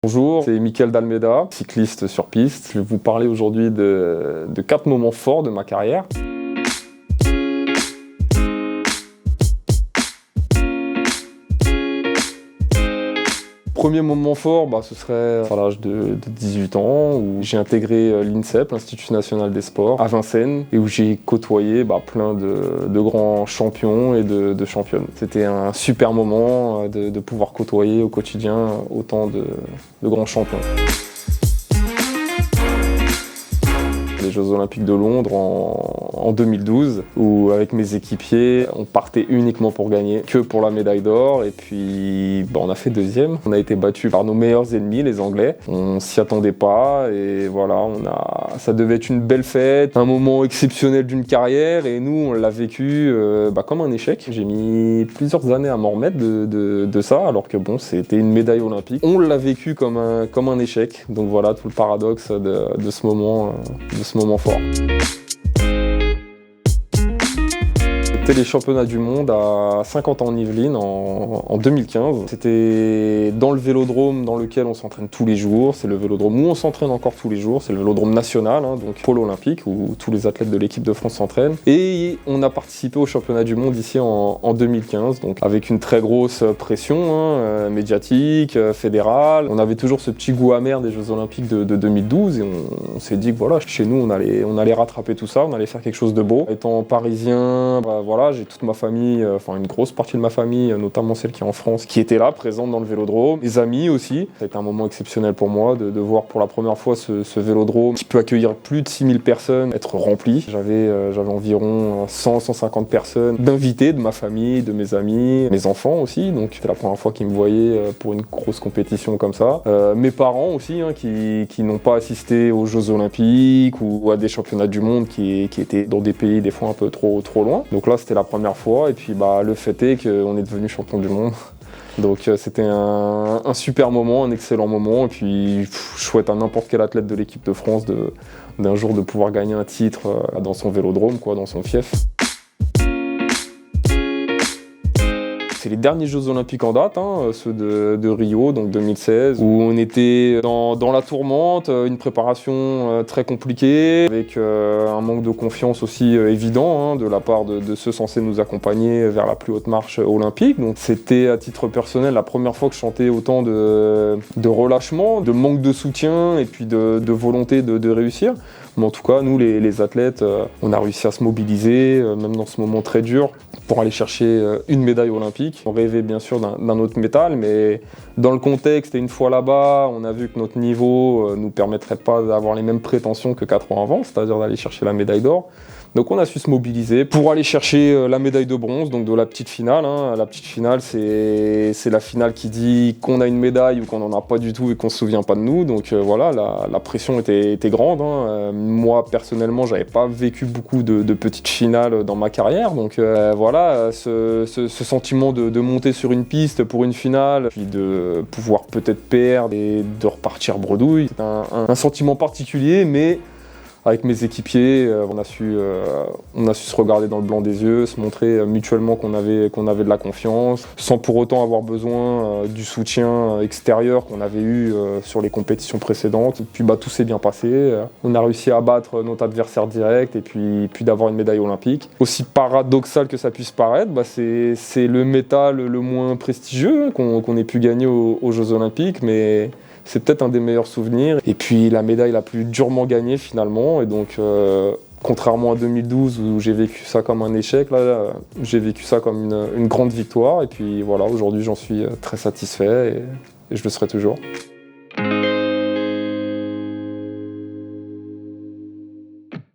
Bonjour, c'est Mikel d'Almeida, cycliste sur piste. Je vais vous parler aujourd'hui de 4 moments forts de ma carrière. Premier moment fort, ce serait à l'âge de 18 ans où j'ai intégré l'INSEP, l'Institut National des Sports, à Vincennes, et où j'ai côtoyé plein de grands champions et de championnes. C'était un super moment de pouvoir côtoyer au quotidien autant de grands champions. Les Jeux Olympiques de Londres en 2012, où avec mes équipiers, on partait uniquement pour gagner, que pour la médaille d'or, et puis on a fait deuxième. On a été battus par nos meilleurs ennemis, les Anglais. On s'y attendait pas, et voilà, ça devait être une belle fête, un moment exceptionnel d'une carrière, et nous, on l'a vécu comme un échec. J'ai mis plusieurs années à m'en remettre de ça, alors que c'était une médaille olympique. On l'a vécu comme un échec, donc voilà tout le paradoxe de ce moment fort. C'était les championnats du monde à Saint-Quentin-en-Yvelines en 2015. C'était dans le vélodrome dans lequel on s'entraîne tous les jours. C'est le vélodrome où on s'entraîne encore tous les jours. C'est le vélodrome national, donc pôle olympique, où tous les athlètes de l'équipe de France s'entraînent. Et on a participé au championnat du monde ici en 2015, donc avec une très grosse pression médiatique, fédérale. On avait toujours ce petit goût amer des Jeux Olympiques de 2012 et on s'est dit que voilà, chez nous, on allait rattraper tout ça, on allait faire quelque chose de beau. Étant parisien, j'ai toute ma famille, une grosse partie de ma famille, notamment celle qui est en France, qui était là, présente dans le vélodrome. Mes amis aussi. Ça a été un moment exceptionnel pour moi de voir pour la première fois ce vélodrome qui peut accueillir plus de 6000 personnes être rempli. J'avais environ 100-150 personnes d'invités de ma famille, de mes amis, mes enfants aussi. Donc c'était la première fois qu'ils me voyaient pour une grosse compétition comme ça. Mes parents aussi, qui n'ont pas assisté aux Jeux Olympiques ou à des championnats du monde qui étaient dans des pays des fois un peu trop loin. Donc là, c'était la première fois, et puis le fait est qu'on est devenu champion du monde. Donc c'était un super moment, un excellent moment, et puis je souhaite à n'importe quel athlète de l'équipe de France d'un jour de pouvoir gagner un titre dans son vélodrome, dans son fief. C'est les derniers Jeux Olympiques en date, ceux de Rio, donc 2016, où on était dans la tourmente, une préparation très compliquée, avec un manque de confiance aussi évident de la part de ceux censés nous accompagner vers la plus haute marche olympique. Donc c'était à titre personnel la première fois que je sentais autant de relâchement, de manque de soutien et puis de volonté de réussir. Mais en tout cas, nous les athlètes, on a réussi à se mobiliser, même dans ce moment très dur, pour aller chercher une médaille olympique. On rêvait bien sûr d'un autre métal, mais dans le contexte et une fois là-bas, on a vu que notre niveau nous permettrait pas d'avoir les mêmes prétentions que 4 ans avant, c'est-à-dire d'aller chercher la médaille d'or. Donc on a su se mobiliser pour aller chercher la médaille de bronze, donc de la petite finale. La petite finale, c'est la finale qui dit qu'on a une médaille ou qu'on n'en a pas du tout et qu'on se souvient pas de nous. Donc voilà, la pression était grande. Moi, personnellement, j'avais pas vécu beaucoup de petites finales dans ma carrière. Donc voilà, ce sentiment de monter sur une piste pour une finale, puis de pouvoir peut-être perdre et de repartir bredouille, c'est un sentiment particulier, mais avec mes équipiers, on a su se regarder dans le blanc des yeux, se montrer mutuellement qu'on avait de la confiance, sans pour autant avoir besoin du soutien extérieur qu'on avait eu sur les compétitions précédentes. Et puis tout s'est bien passé. On a réussi à battre notre adversaire direct et puis d'avoir une médaille olympique. Aussi paradoxal que ça puisse paraître, c'est le métal le moins prestigieux qu'on ait pu gagner aux Jeux Olympiques, mais c'est peut-être un des meilleurs souvenirs. Et puis la médaille la plus durement gagnée finalement. Et donc, contrairement à 2012 où j'ai vécu ça comme un échec, là j'ai vécu ça comme une grande victoire. Et puis voilà, aujourd'hui j'en suis très satisfait et je le serai toujours.